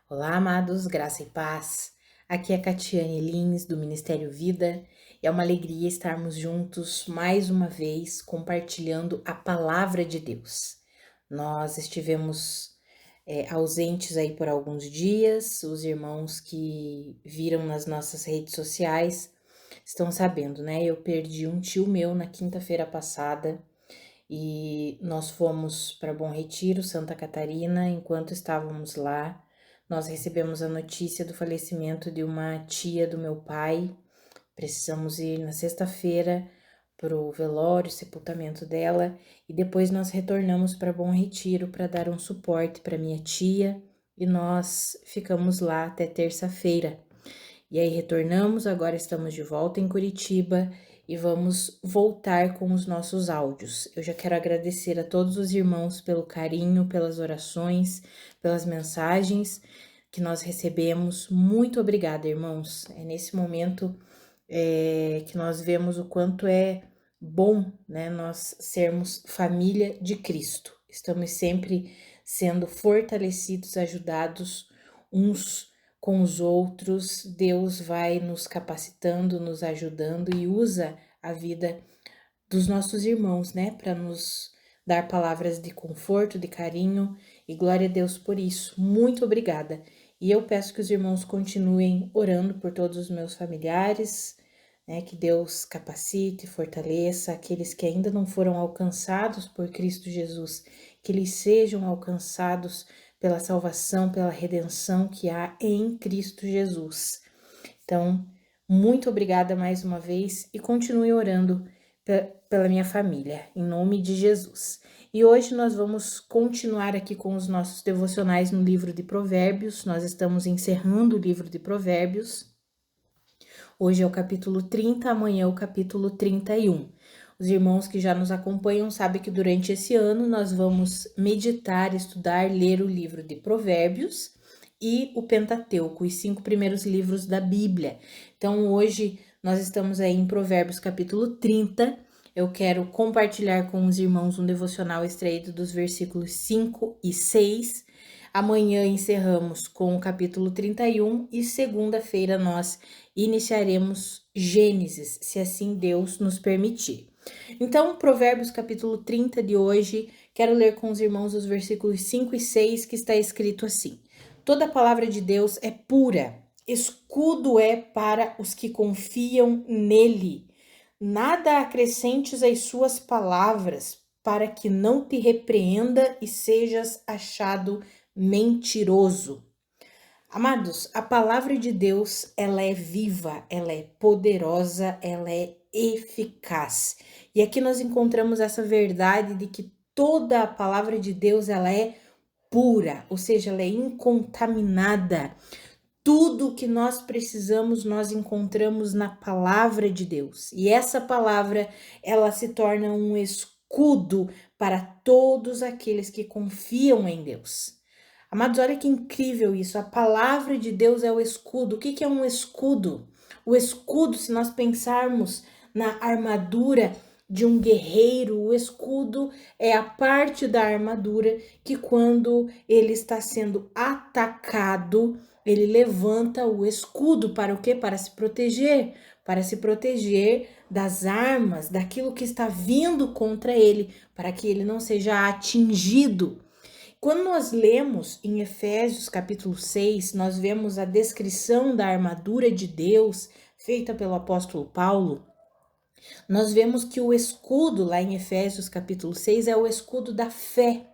Olá, amados, graça e paz. Aqui é Catiane Lins, do Ministério Vida, e é uma alegria estarmos juntos mais uma vez compartilhando a palavra de Deus. Nós estivemos ausentes aí por alguns dias, os irmãos que viram nas nossas redes sociais estão sabendo, né? Eu perdi um tio meu na quinta-feira passada e nós fomos para Bom Retiro, Santa Catarina. Enquanto estávamos lá, nós recebemos a notícia do falecimento de uma tia do meu pai. Precisamos ir na sexta-feira para o velório, sepultamento dela, e depois nós retornamos para Bom Retiro para dar um suporte para minha tia, e nós ficamos lá até terça-feira. E aí retornamos, agora estamos de volta em Curitiba e vamos voltar com os nossos áudios. Eu já quero agradecer a todos os irmãos pelo carinho, pelas orações, pelas mensagens que nós recebemos. Muito obrigada, irmãos. É nesse momento que nós vemos o quanto é bom, né, nós sermos família de Cristo. Estamos sempre sendo fortalecidos, ajudados uns com os outros. Deus vai nos capacitando, nos ajudando e usa a vida dos nossos irmãos, né, para nos dar palavras de conforto, de carinho, e glória a Deus por isso. Muito obrigada. E eu peço que os irmãos continuem orando por todos os meus familiares, né, que Deus capacite, fortaleça aqueles que ainda não foram alcançados por Cristo Jesus, que eles sejam alcançados pela salvação, pela redenção que há em Cristo Jesus. Então, muito obrigada mais uma vez e continue orando pela minha família, em nome de Jesus. E hoje nós vamos continuar aqui com os nossos devocionais no livro de Provérbios. Nós estamos encerrando o livro de Provérbios. Hoje é o capítulo 30, amanhã é o capítulo 31. Os irmãos que já nos acompanham sabem que durante esse ano nós vamos meditar, estudar, ler o livro de Provérbios e o Pentateuco, os 5 primeiros livros da Bíblia. Então hoje nós estamos aí em Provérbios capítulo 30. Eu quero compartilhar com os irmãos um devocional extraído dos versículos 5 e 6. Amanhã encerramos com o capítulo 31 e segunda-feira nós iniciaremos Gênesis, se assim Deus nos permitir. Então, Provérbios capítulo 30 de hoje, quero ler com os irmãos os versículos 5 e 6, que está escrito assim: Toda a palavra de Deus é pura, escudo é para os que confiam nele. Nada acrescentes às suas palavras, para que não te repreenda e sejas achado mentiroso. Amados, a palavra de Deus, ela é viva, ela é poderosa, ela é eficaz. E aqui nós encontramos essa verdade de que toda a palavra de Deus, ela é pura, ou seja, ela é incontaminada. Tudo que nós precisamos, nós encontramos na palavra de Deus. E essa palavra, ela se torna um escudo para todos aqueles que confiam em Deus. Amados, olha que incrível isso. A palavra de Deus é o escudo. O que é um escudo? O escudo, se nós pensarmos na armadura de um guerreiro, o escudo é a parte da armadura que, quando ele está sendo atacado, ele levanta o escudo para o quê? Para se proteger. Para se proteger das armas, daquilo que está vindo contra ele, para que ele não seja atingido. Quando nós lemos em Efésios capítulo 6, nós vemos a descrição da armadura de Deus feita pelo apóstolo Paulo. Nós vemos que o escudo lá em Efésios capítulo 6 é o escudo da fé.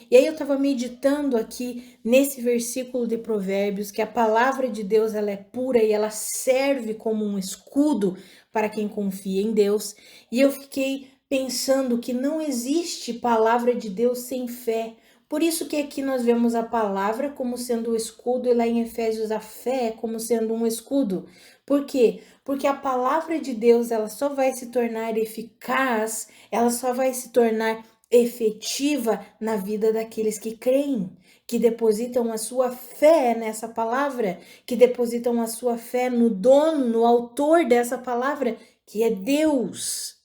E aí eu estava meditando aqui nesse versículo de Provérbios, que a palavra de Deus ela é pura e ela serve como um escudo para quem confia em Deus. E eu fiquei pensando que não existe palavra de Deus sem fé. Por isso que aqui nós vemos a palavra como sendo o escudo e lá em Efésios a fé como sendo um escudo. Por quê? Porque a palavra de Deus ela só vai se tornar eficaz, ela só vai se tornar efetiva na vida daqueles que creem, que depositam a sua fé nessa palavra, que depositam a sua fé no dono, no autor dessa palavra, que é Deus.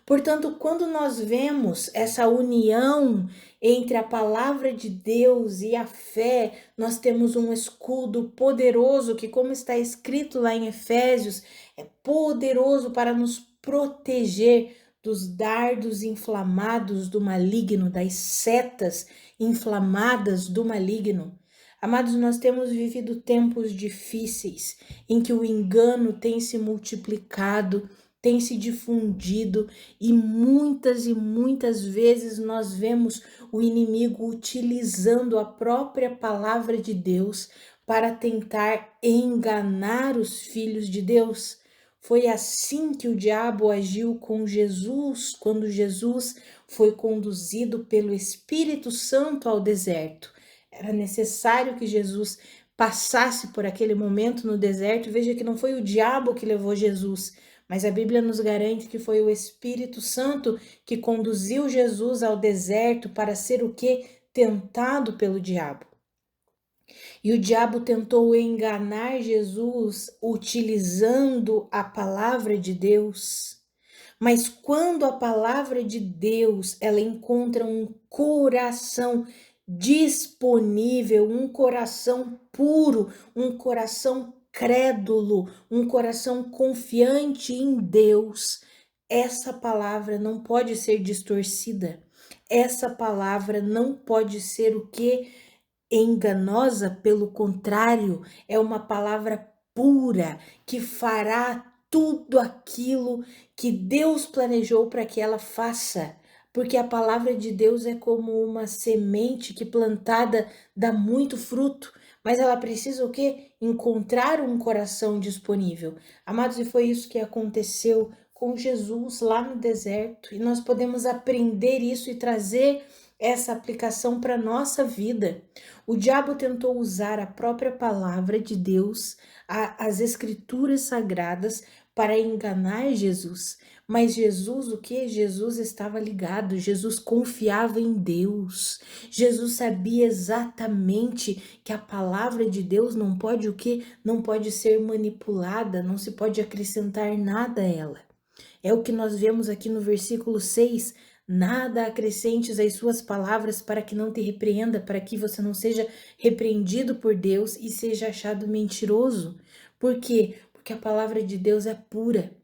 Portanto, quando nós vemos essa união entre a palavra de Deus e a fé, nós temos um escudo poderoso que, como está escrito lá em Efésios, é poderoso para nos proteger dos dardos inflamados do maligno, das setas inflamadas do maligno. Amados, nós temos vivido tempos difíceis em que o engano tem se multiplicado, tem se difundido e muitas vezes nós vemos o inimigo utilizando a própria palavra de Deus para tentar enganar os filhos de Deus. Foi assim que o diabo agiu com Jesus, quando Jesus foi conduzido pelo Espírito Santo ao deserto. Era necessário que Jesus passasse por aquele momento no deserto. Veja que não foi o diabo que levou Jesus, mas a Bíblia nos garante que foi o Espírito Santo que conduziu Jesus ao deserto para ser o quê? Tentado pelo diabo. E o diabo tentou enganar Jesus utilizando a palavra de Deus. Mas quando a palavra de Deus, ela encontra um coração disponível, um coração puro, um coração crédulo, um coração confiante em Deus, essa palavra não pode ser distorcida. Essa palavra não pode ser o que? Enganosa, pelo contrário, é uma palavra pura que fará tudo aquilo que Deus planejou para que ela faça. Porque a palavra de Deus é como uma semente que plantada dá muito fruto, mas ela precisa o quê? Encontrar um coração disponível. Amados, e foi isso que aconteceu com Jesus lá no deserto, e nós podemos aprender isso e trazer essa aplicação para a nossa vida. O diabo tentou usar a própria palavra de Deus, as escrituras sagradas, para enganar Jesus. Mas Jesus, o que? Jesus estava ligado, Jesus confiava em Deus. Jesus sabia exatamente que a palavra de Deus não pode o quê? Não pode ser manipulada, não se pode acrescentar nada a ela. É o que nós vemos aqui no versículo 6. Nada acrescentes às suas palavras para que não te repreenda, para que você não seja repreendido por Deus e seja achado mentiroso. Por quê? Porque a palavra de Deus é pura.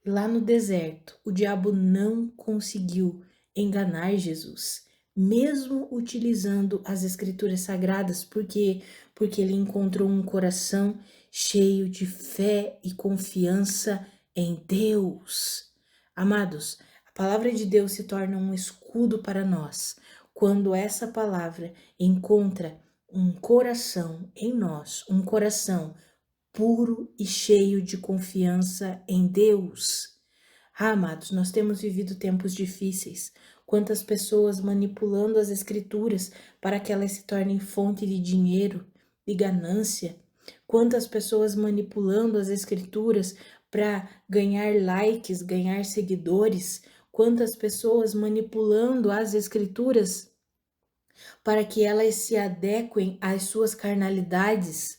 Lá no deserto, o diabo não conseguiu enganar Jesus, mesmo utilizando as escrituras sagradas, porque ele encontrou um coração cheio de fé e confiança em Deus. Amados, a palavra de Deus se torna um escudo para nós quando essa palavra encontra um coração em nós, um coração puro e cheio de confiança em Deus. Amados, nós temos vivido tempos difíceis. Quantas pessoas manipulando as escrituras para que elas se tornem fonte de dinheiro, de ganância. Quantas pessoas manipulando as escrituras para ganhar likes, ganhar seguidores. Quantas pessoas manipulando as escrituras para que elas se adequem às suas carnalidades.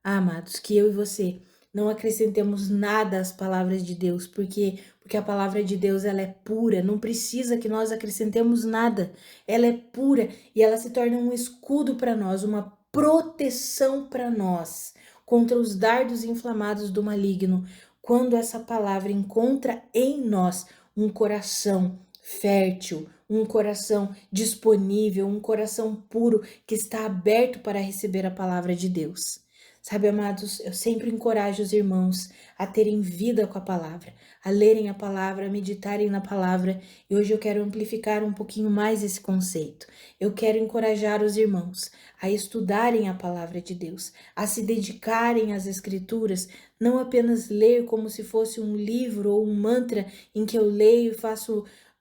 Amados, que eu e você não acrescentemos nada às palavras de Deus, porque a palavra de Deus ela é pura, não precisa que nós acrescentemos nada. Ela é pura e ela se torna um escudo para nós, uma proteção para nós contra os dardos inflamados do maligno. Quando essa palavra encontra em nós um coração fértil, um coração disponível, um coração puro que está aberto para receber a palavra de Deus. Sabe, amados, eu sempre encorajo os irmãos a terem vida com a palavra, a lerem a palavra, a meditarem na palavra, e hoje eu quero amplificar um pouquinho mais esse conceito. Eu quero encorajar os irmãos a estudarem a palavra de Deus, a se dedicarem às escrituras, não apenas ler como se fosse um livro ou um mantra em que eu leio e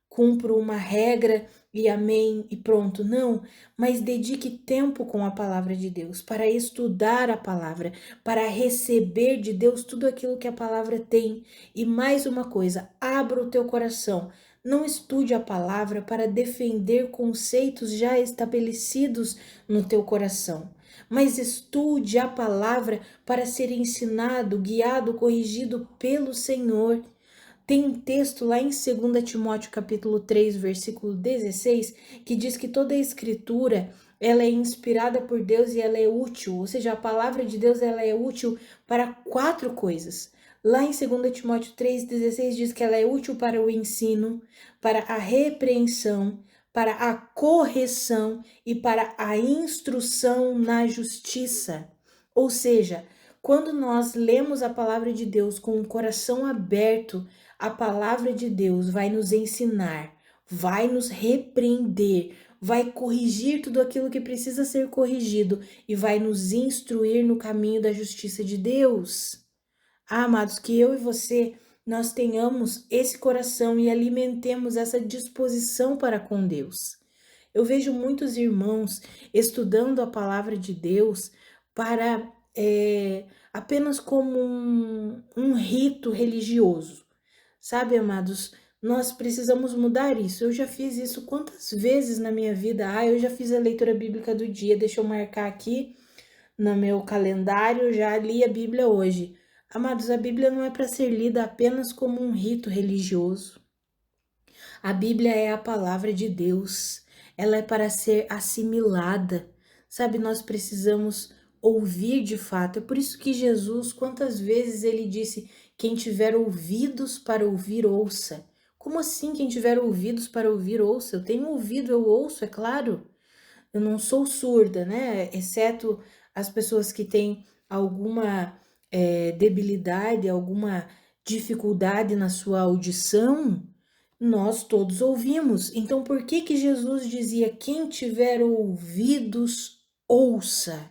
cumpro uma regra e amém e pronto, não, mas dedique tempo com a palavra de Deus, para estudar a palavra, para receber de Deus tudo aquilo que a palavra tem. E mais uma coisa, abra o teu coração, não estude a palavra para defender conceitos já estabelecidos no teu coração, mas estude a palavra para ser ensinado, guiado, corrigido pelo Senhor. Tem um texto lá em 2 Timóteo capítulo 3, versículo 16, que diz que toda a escritura, ela é inspirada por Deus e ela é útil, ou seja, a palavra de Deus, ela é útil para 4 coisas. Lá em 2 Timóteo 3,16 diz que ela é útil para o ensino, para a repreensão, para a correção e para a instrução na justiça. Ou seja, quando nós lemos a palavra de Deus com o coração aberto, a palavra de Deus vai nos ensinar, vai nos repreender, vai corrigir tudo aquilo que precisa ser corrigido e vai nos instruir no caminho da justiça de Deus. Amados, que eu e você, nós tenhamos esse coração e alimentemos essa disposição para com Deus. Eu vejo muitos irmãos estudando a palavra de Deus para apenas como um rito religioso. Sabe, amados, nós precisamos mudar isso. Eu já fiz isso quantas vezes na minha vida? Eu já fiz a leitura bíblica do dia, deixa eu marcar aqui no meu calendário, já li a Bíblia hoje. Amados, a Bíblia não é para ser lida apenas como um rito religioso. A Bíblia é a palavra de Deus, ela é para ser assimilada. Sabe, nós precisamos ouvir de fato. É por isso que Jesus, quantas vezes ele disse: quem tiver ouvidos para ouvir, ouça. Como assim, quem tiver ouvidos para ouvir, ouça? Eu tenho ouvido, eu ouço, é claro. Eu não sou surda, né? Exceto as pessoas que têm alguma debilidade, alguma dificuldade na sua audição, nós todos ouvimos. Então, por que que Jesus dizia: quem tiver ouvidos, ouça?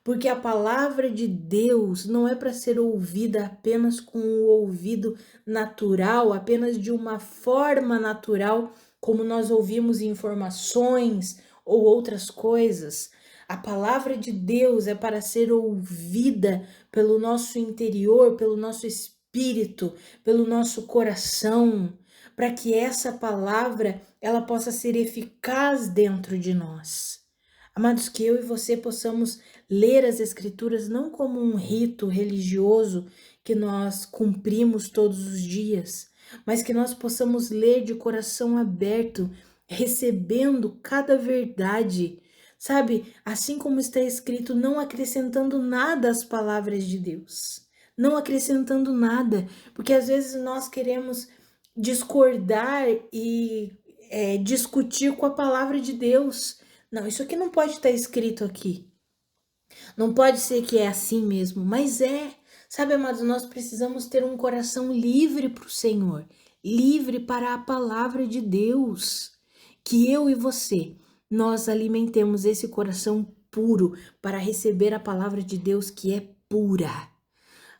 Porque a palavra de Deus não é para ser ouvida apenas com o ouvido natural, apenas de uma forma natural, como nós ouvimos informações ou outras coisas. A palavra de Deus é para ser ouvida pelo nosso interior, pelo nosso espírito, pelo nosso coração, para que essa palavra ela possa ser eficaz dentro de nós. Amados, que eu e você possamos ler as Escrituras não como um rito religioso que nós cumprimos todos os dias, mas que nós possamos ler de coração aberto, recebendo cada verdade, sabe? Assim como está escrito, não acrescentando nada às palavras de Deus, não acrescentando nada, porque às vezes nós queremos discordar e discutir com a palavra de Deus. Não, isso aqui não pode estar escrito aqui. Não pode ser que é assim mesmo, mas é. Sabe, amados, nós precisamos ter um coração livre para o Senhor, livre para a palavra de Deus. Que eu e você, nós alimentemos esse coração puro para receber a palavra de Deus que é pura.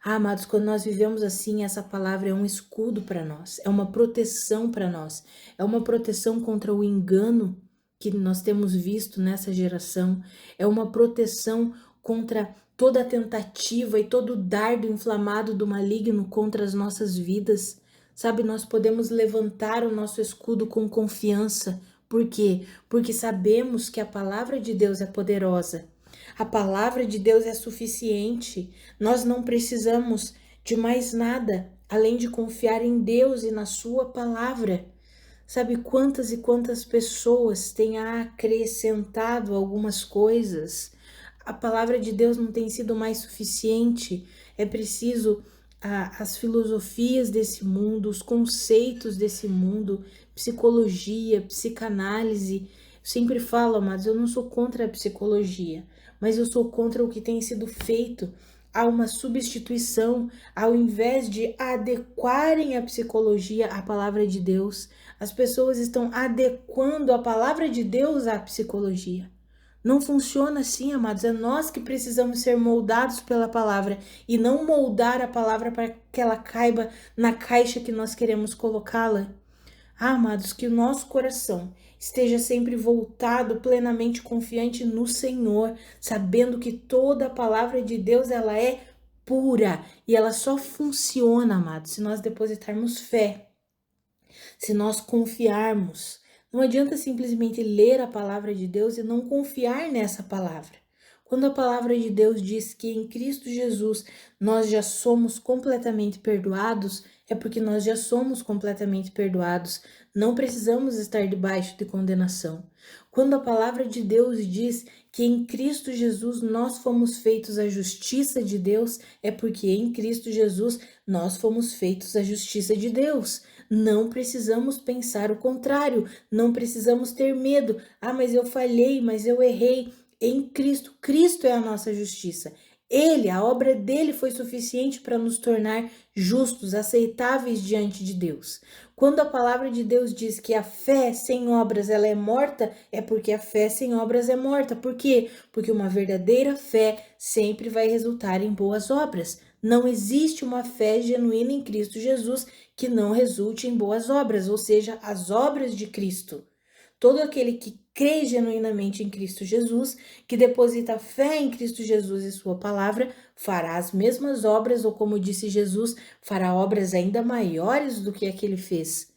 Amados, quando nós vivemos assim, essa palavra é um escudo para nós, é uma proteção para nós, é uma proteção contra o engano que nós temos visto nessa geração, é uma proteção contra toda a tentativa e todo o dardo inflamado do maligno contra as nossas vidas. Sabe, nós podemos levantar o nosso escudo com confiança. Por quê? Porque sabemos que a palavra de Deus é poderosa. A palavra de Deus é suficiente. Nós não precisamos de mais nada além de confiar em Deus e na sua palavra. Sabe quantas e quantas pessoas têm acrescentado algumas coisas? A palavra de Deus não tem sido mais suficiente. É preciso as filosofias desse mundo, os conceitos desse mundo, psicologia, psicanálise. Eu sempre falo, amados, eu não sou contra a psicologia, mas eu sou contra o que tem sido feito. Há uma substituição, ao invés de adequarem a psicologia à palavra de Deus, as pessoas estão adequando a palavra de Deus à psicologia. Não funciona assim, amados. É nós que precisamos ser moldados pela palavra e não moldar a palavra para que ela caiba na caixa que nós queremos colocá-la. Amados, que o nosso coração esteja sempre voltado, plenamente confiante no Senhor, sabendo que toda a palavra de Deus ela é pura e ela só funciona, amados, se nós depositarmos fé, se nós confiarmos. Não adianta simplesmente ler a palavra de Deus e não confiar nessa palavra. Quando a palavra de Deus diz que em Cristo Jesus nós já somos completamente perdoados, é porque nós já somos completamente perdoados. Não precisamos estar debaixo de condenação. Quando a palavra de Deus diz que em Cristo Jesus nós fomos feitos a justiça de Deus, é porque em Cristo Jesus nós fomos feitos a justiça de Deus. Não precisamos pensar o contrário, não precisamos ter medo. Ah, mas eu falhei, mas eu errei. Em Cristo, Cristo é a nossa justiça. Ele, a obra dele foi suficiente para nos tornar justos, aceitáveis diante de Deus. Quando a palavra de Deus diz que a fé sem obras ela é morta, é porque a fé sem obras é morta. Por quê? Porque uma verdadeira fé sempre vai resultar em boas obras. Não existe uma fé genuína em Cristo Jesus que não resulte em boas obras, ou seja, as obras de Cristo. Todo aquele que crê genuinamente em Cristo Jesus, que deposita fé em Cristo Jesus e sua palavra, fará as mesmas obras, ou como disse Jesus, fará obras ainda maiores do que a que ele fez.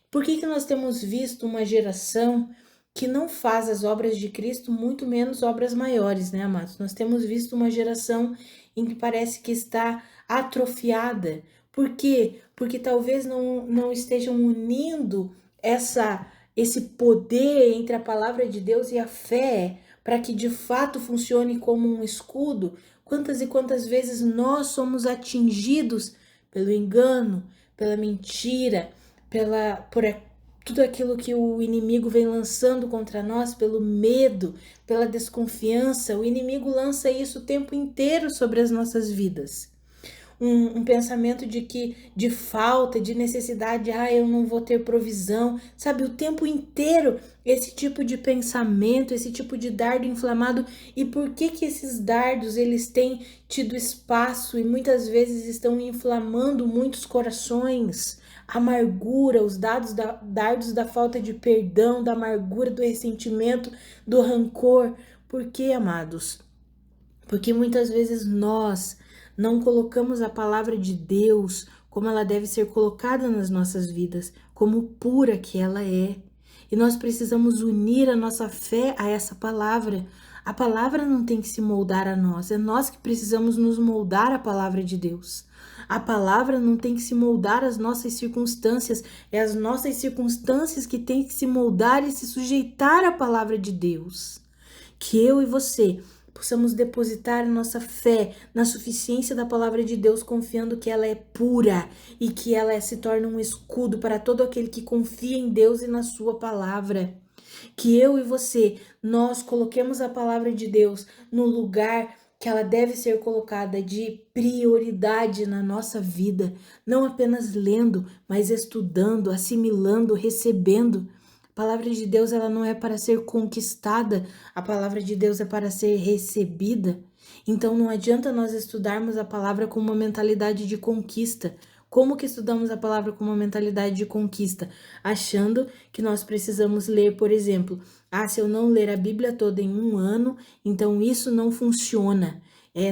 Por que nós temos visto uma geração que não faz as obras de Cristo, muito menos obras maiores, né, amados? Nós temos visto uma geração em que parece que está atrofiada. Por quê? Porque talvez não estejam unindo esse poder entre a palavra de Deus e a fé, para que de fato funcione como um escudo. Quantas e quantas vezes nós somos atingidos pelo engano, pela mentira, por tudo aquilo que o inimigo vem lançando contra nós, pelo medo, pela desconfiança. O inimigo lança isso o tempo inteiro sobre as nossas vidas. Um pensamento de falta, de necessidade, eu não vou ter provisão, sabe, o tempo inteiro esse tipo de pensamento, esse tipo de dardo inflamado. E por que esses dardos eles têm tido espaço e muitas vezes estão inflamando muitos corações? Amargura, os dardos da falta de perdão, da amargura, do ressentimento, do rancor. Por quê, amados? Porque muitas vezes nós não colocamos a palavra de Deus como ela deve ser colocada nas nossas vidas, como pura que ela é. E nós precisamos unir a nossa fé a essa palavra. A palavra não tem que se moldar a nós, é nós que precisamos nos moldar à palavra de Deus. A palavra não tem que se moldar às nossas circunstâncias, é as nossas circunstâncias que têm que se moldar e se sujeitar à palavra de Deus. Que eu e você possamos depositar nossa fé na suficiência da palavra de Deus, confiando que ela é pura e que ela se torna um escudo para todo aquele que confia em Deus e na sua palavra. Que eu e você, nós coloquemos a palavra de Deus no lugar que ela deve ser colocada, de prioridade na nossa vida, não apenas lendo, mas estudando, assimilando, recebendo. A palavra de Deus ela não é para ser conquistada, a palavra de Deus é para ser recebida. Então não adianta nós estudarmos a palavra com uma mentalidade de conquista. Como que estudamos a palavra com uma mentalidade de conquista? Achando que nós precisamos ler, por exemplo, se eu não ler a Bíblia toda em um ano, então isso não funciona.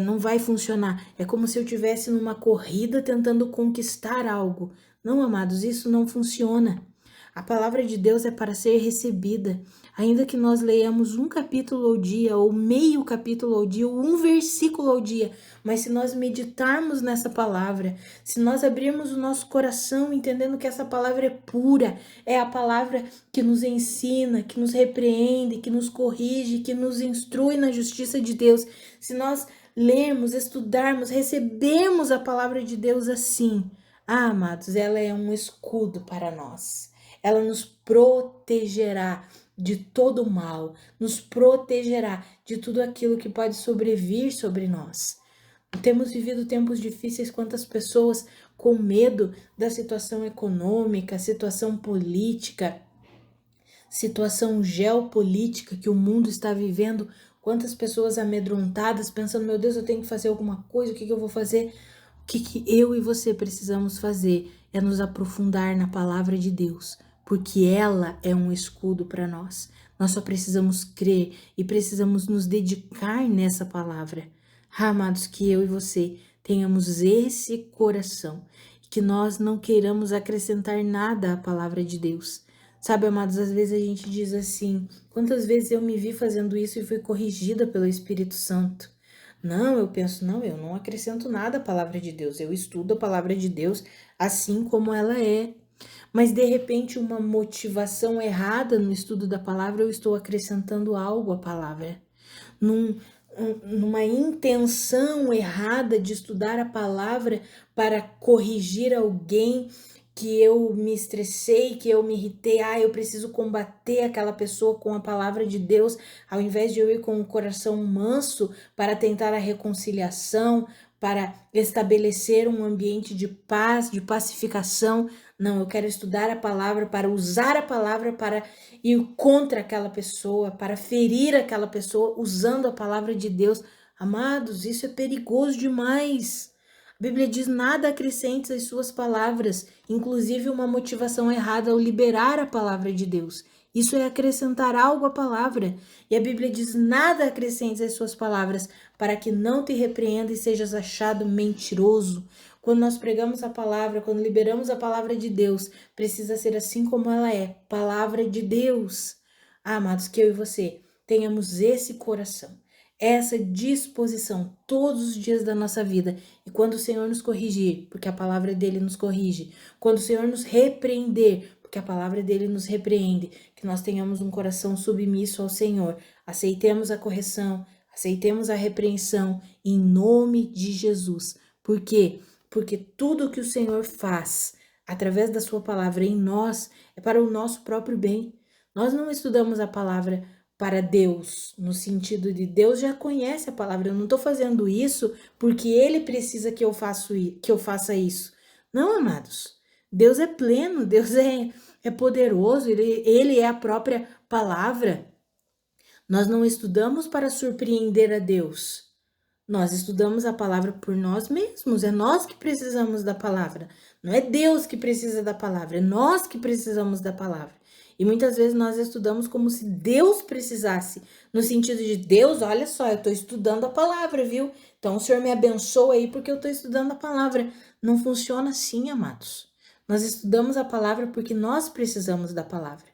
Não vai funcionar. É como se eu estivesse numa corrida tentando conquistar algo. Não, amados, isso não funciona. A palavra de Deus é para ser recebida, ainda que nós leiamos um capítulo ao dia, ou meio capítulo ao dia, ou um versículo ao dia, mas se nós meditarmos nessa palavra, se nós abrirmos o nosso coração entendendo que essa palavra é pura, é a palavra que nos ensina, que nos repreende, que nos corrige, que nos instrui na justiça de Deus, se nós lermos, estudarmos, recebermos a palavra de Deus assim, amados, ela é um escudo para nós. Ela nos protegerá de todo o mal, nos protegerá de tudo aquilo que pode sobrevir sobre nós. Temos vivido tempos difíceis, quantas pessoas com medo da situação econômica, situação política, situação geopolítica que o mundo está vivendo, quantas pessoas amedrontadas, pensando, meu Deus, eu tenho que fazer alguma coisa, o que eu vou fazer? O que eu e você precisamos fazer é nos aprofundar na palavra de Deus, porque ela é um escudo para nós. Nós só precisamos crer e precisamos nos dedicar nessa palavra. Amados, que eu e você tenhamos esse coração, que nós não queiramos acrescentar nada à palavra de Deus. Sabe, amados, às vezes a gente diz assim: quantas vezes eu me vi fazendo isso e fui corrigida pelo Espírito Santo? Não, eu penso, não, eu não acrescento nada à palavra de Deus, eu estudo a palavra de Deus assim como ela é. Mas de repente, uma motivação errada no estudo da palavra, eu estou acrescentando algo à palavra. Numa intenção errada de estudar a palavra para corrigir alguém que eu me estressei, que eu me irritei, eu preciso combater aquela pessoa com a palavra de Deus, ao invés de eu ir com o coração manso para tentar a reconciliação, para estabelecer um ambiente de paz, de pacificação. Não, eu quero estudar a palavra para usar a palavra para ir contra aquela pessoa, para ferir aquela pessoa usando a palavra de Deus. Amados, isso é perigoso demais. A Bíblia diz: nada acrescente às suas palavras, inclusive uma motivação errada ao liberar a palavra de Deus. Isso é acrescentar algo à palavra. E a Bíblia diz: nada acrescente às suas palavras, para que não te repreenda e sejas achado mentiroso. Quando nós pregamos a palavra, quando liberamos a palavra de Deus, precisa ser assim como ela é, palavra de Deus. Amados, que eu e você tenhamos esse coração, essa disposição todos os dias da nossa vida. E quando o Senhor nos corrigir, porque a palavra dele nos corrige, quando o Senhor nos repreender, porque a palavra dele nos repreende, que nós tenhamos um coração submisso ao Senhor, aceitemos a correção, aceitemos a repreensão em nome de Jesus. Por quê? Porque tudo que o Senhor faz através da sua palavra em nós é para o nosso próprio bem. Nós não estudamos a palavra para Deus, no sentido de Deus já conhece a palavra. Eu não estou fazendo isso porque Ele precisa que eu faça isso. Não, amados. Deus é pleno, Deus é poderoso, ele é a própria palavra. Nós não estudamos para surpreender a Deus. Nós estudamos a palavra por nós mesmos, é nós que precisamos da palavra. Não é Deus que precisa da palavra, é nós que precisamos da palavra. E muitas vezes nós estudamos como se Deus precisasse, no sentido de: Deus, olha só, eu estou estudando a palavra, viu? Então o Senhor me abençoa aí porque eu estou estudando a palavra. Não funciona assim, amados. Nós estudamos a palavra porque nós precisamos da palavra.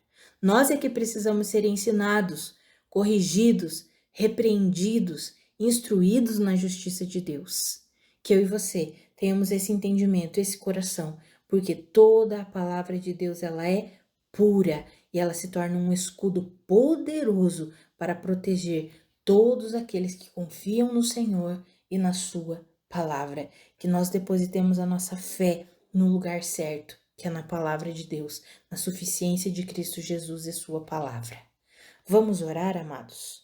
Nós é que precisamos ser ensinados, corrigidos, repreendidos, instruídos na justiça de Deus. Que eu e você tenhamos esse entendimento, esse coração, porque toda a palavra de Deus ela é pura e ela se torna um escudo poderoso para proteger todos aqueles que confiam no Senhor e na sua palavra. Que nós depositemos a nossa fé no lugar certo, que é na palavra de Deus, na suficiência de Cristo Jesus e sua palavra. Vamos orar, amados?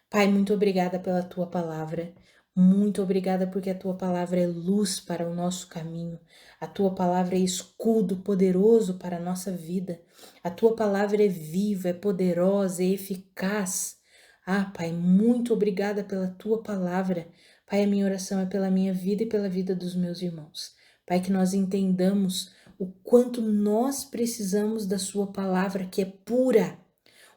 Pai, muito obrigada pela tua palavra. Muito obrigada porque a tua palavra é luz para o nosso caminho. A tua palavra é escudo poderoso para a nossa vida. A tua palavra é viva, é poderosa, é eficaz. Pai, muito obrigada pela tua palavra. Pai, a minha oração é pela minha vida e pela vida dos meus irmãos. Pai, que nós entendamos o quanto nós precisamos da sua palavra, que é pura.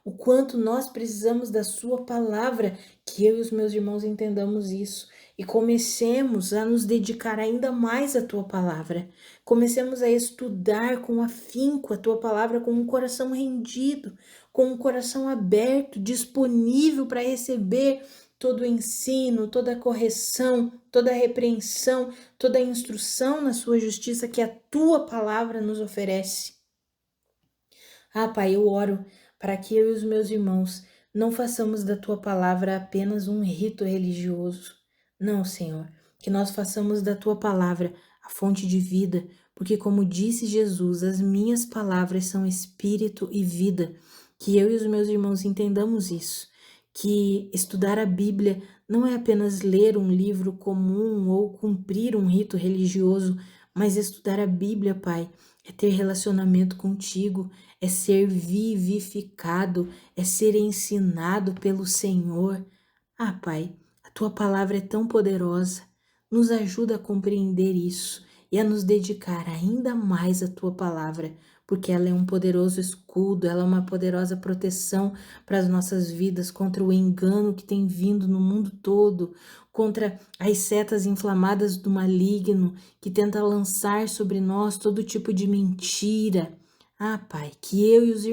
O quanto nós precisamos da sua palavra, que eu e os meus irmãos entendamos isso e comecemos a nos dedicar ainda mais à tua palavra. Comecemos a estudar com afinco a tua palavra, com um coração rendido, com um coração aberto, disponível para receber todo o ensino, toda a correção, toda a repreensão, toda a instrução na sua justiça que a tua palavra nos oferece. Pai, eu oro para que eu e os meus irmãos não façamos da tua palavra apenas um rito religioso. Não, Senhor, que nós façamos da tua palavra a fonte de vida, porque como disse Jesus, as minhas palavras são espírito e vida. Que eu e os meus irmãos entendamos isso, que estudar a Bíblia não é apenas ler um livro comum ou cumprir um rito religioso, mas estudar a Bíblia, Pai, é ter relacionamento contigo, é ser vivificado, é ser ensinado pelo Senhor. Pai, a tua palavra é tão poderosa, nos ajuda a compreender isso e a nos dedicar ainda mais à tua palavra, porque ela é um poderoso escudo, ela é uma poderosa proteção para as nossas vidas contra o engano que tem vindo no mundo todo, contra as setas inflamadas do maligno que tenta lançar sobre nós todo tipo de mentira. Ah, Pai, que eu e os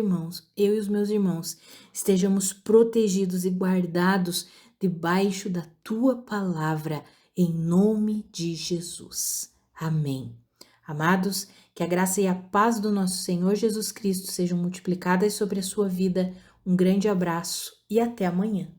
meus irmãos, estejamos protegidos e guardados debaixo da tua palavra, em nome de Jesus. Amém. Amados, que a graça e a paz do nosso Senhor Jesus Cristo sejam multiplicadas sobre a sua vida. Um grande abraço e até amanhã.